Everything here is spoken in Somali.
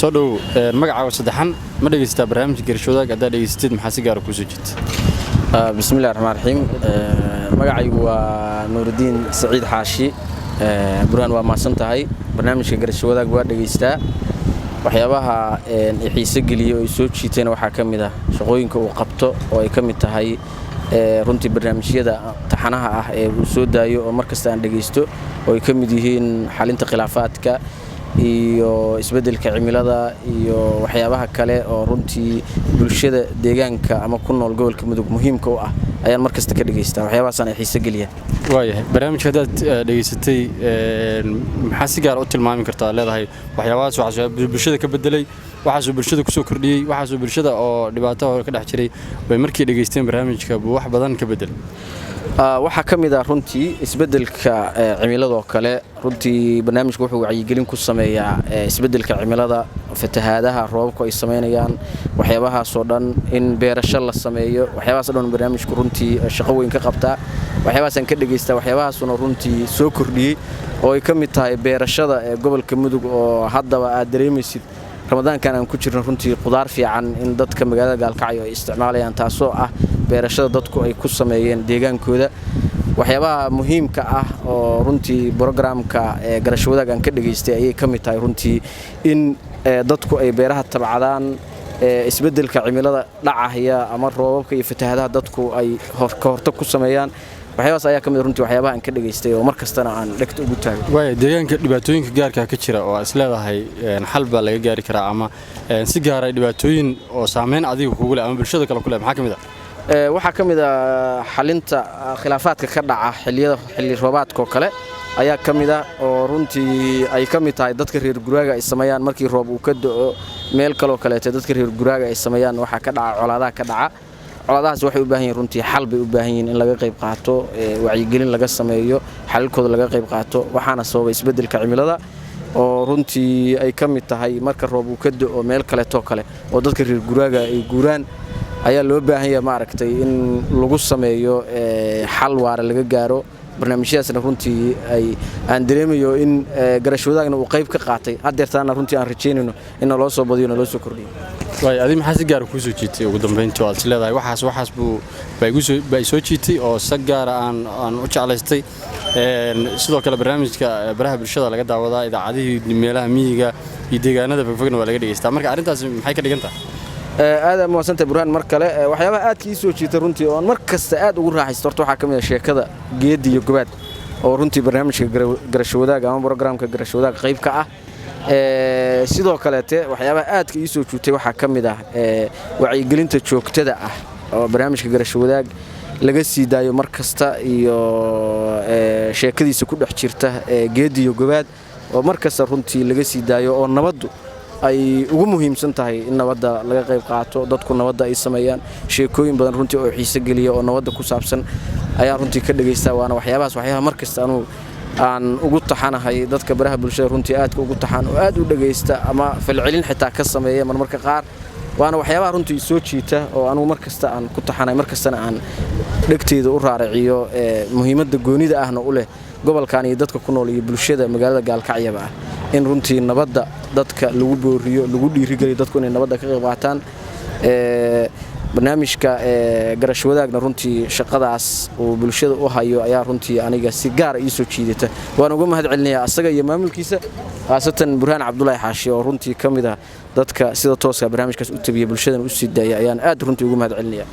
soo dhow magacaaga saddexan ma dhageystaa barnaamijka garashoodaga haddaad dhegeysateed maxaa si gaara kuu soo jeedta bismillahi raxmaan raxiim magacaygu waa nuurudiin saciid xaashi burhaan waa mahadsan tahay barnaamijka garashoodaga waa dhageystaa waxyaabaha xiise geliya oo soo jiitayna waxaa ka mid ah shaqooyinka uu qabto oo ay ka mid tahay runtii barnaamijyada taxanaha ah ee uu soo daayo oo markasta aan dhageysto oo ay ka mid yihiin xalinta khilaafaadka iyo isbeddelka cimilada iyo waxyaabaha kale oo runtii bulshada deegaanka ama ku nool gobolka mudug muhiimka u ah ayaan markasta ka dhageystaa waxyaabahaasaan ay xiise geliyaan waayahay barnaamijka haddaad dhageysatay maxaa si gaar u tilmaami kartaa leedahay waxyaabahaas waxaa bulshada ka bedelay waxaasuu bulshada ku soo kordhiyey waxaasuu bulshada oo dhibaato hore ka dhex jiray way markii dhageysteen barnaamijka buu wax badan ka bedelay waxaa ka mid ah runtii isbeddelka cimiladoo kale runtii barnaamijku wuxuu wacyigelin ku sameeyaa isbeddelka cimilada fatahaadaha roobabku ay samaynayaan waxyaabahaasoo dhan in beerasho la sameeyo waxyaabahaasoo dhan barnaamijku runtii shaqo weyn ka qabtaa waxyaabahaasaan ka dhageystaa waxyaabahaasuna runtii soo kordhiyey oo ay ka mid tahay beerashada ee gobolka mudug oo haddaba aad dareemaysid ramadaankan aan ku jirno runtii qudaar fiican in dadka magaalada gaalkacyo ay isticmaalayaan taasoo ah beerashada dadku ay ku sameeyeen deegaankooda waxyaabaha muhiimka ah oo runtii brogramka garashoodaag aan ka dhageystay ayay ka mid tahay runtii in dadku ay beeraha tabcadaan isbeddelka cimilada dhacaya ama roobabka iyo fatahaadaha dadku ay ka hortag ku sameeyaan waxyaabahaas ayaa ka mid runtii waxyaabaha aan ka dhageystay oo mar kastana aan dhegta ugu taago waaya deegaanka dhibaatooyinka gaarka ka jira oo is leedahay xal baa laga gaari karaa ama si gaar ah dhibaatooyin oo saameyn adiga kugu leh ama bulshada kale ku leh maxaa ka mid ah waxaa ka mid ah xalinta khilaafaadka ka dhaca xilli roobaadka oo kale ayaa ka mid ah oo runtii ay ka mid tahay dadka reer guraaga ay sameeyaan markii roob uu ka da'o meel kaloo kaleeto dadka reer guraaga ay sameeyaan waxaa ka dhaca colaadaha ka dhaca colaadahaas waxay u baahan yihiin runtii xal bay u baahan yihiin in laga qayb qaato wacyigelin laga sameeyo xalalkooda laga qayb qaato waxaana sababay isbeddelka cimilada oo runtii ay ka mid tahay marka roob uu ka da'o meel kaleetoo kale oo dadka reer guraaga ay guuraan ayaa loo baahan yahay maaragtay in lagu sameeyo xal waara laga gaaro barnaamijyadaasna runtii aan dareemayo in garashoodaagna uu qayb ka qaatay haddeertaana runtii aan rajaynayno in naloo soo badiyo naloo soo kordhiyo waay adi maxaa si gaara kuu soo jiitay ugu dambeyntii aad is leedahay waxaas baa soo jiitay oo si gaara aan u jeclaystay sidoo kale barnaamijka baraha bulshada laga daawadaa idaacadihii meelaha miyiga iyo deegaanada fogfogna waa laga dhegeystaa marka arrintaas maxay ka dhigan tahay aad aad mahadsantahay burhaan mar kale waxyaabaha aadka ii soo jiita runtii oo mar kasta aad ugu raaxaysto horta waxaa ka mid ah sheekada geedi iyo gobaad oo runtii barnaamijka garashoodaag ama brogramka garashoodaag qayb ka ah sidoo kaleete waxyaabaha aadka ii soo juutay waxaa ka mid ah wacyigelinta joogtada ah oo barnaamijka garashoodaag laga sii daayo mar kasta iyo sheekadiisa ku dhex jirta geedi iyo gobaad oo mar kasta runtii laga sii daayo oo nabaddu ay ugu muhiimsan tahay in nabadda laga qayb qaato dadku nabadda ay sameeyaan sheekooyin badan runtii oo xiise geliya oo nabadda ku saabsan ayaan runtii ka dhageystaa waana waxyaabaha mar kasta anugu aan ugu taxanahay dadka baraha bulshada runtii aadka ugu taxan oo aad u dhageysta ama falcelin xitaa ka sameeya marmarka qaar waana waxyaabaha runtii soo jiita oo anugu mar kasta aan ku taxanahay mar kastana aan dhegteeda u raaraciyo muhiimadda goonida ahna u leh gobolkan iyo dadka ku nool iyo bulshada magaalada gaalkacyaba ah in runtii nabadda dadka lagu booriyo lagu dhiirigeliyo dadku inay nabadda ka qayb qaataan barnaamijka garashoodaagna runtii shaqadaas uu bulshada u hayo ayaa runtii aniga si gaar ii soo jiidata waan uga mahad celinayaa asaga iyo maamulkiisa khaasatan burhaan cabdulaahi xaashi oo runtii ka mid ah dadka sida tooska barnaamijkaas u tabiya bulshadana u sii daaya ayaan aad runtii uga mahad celinayaa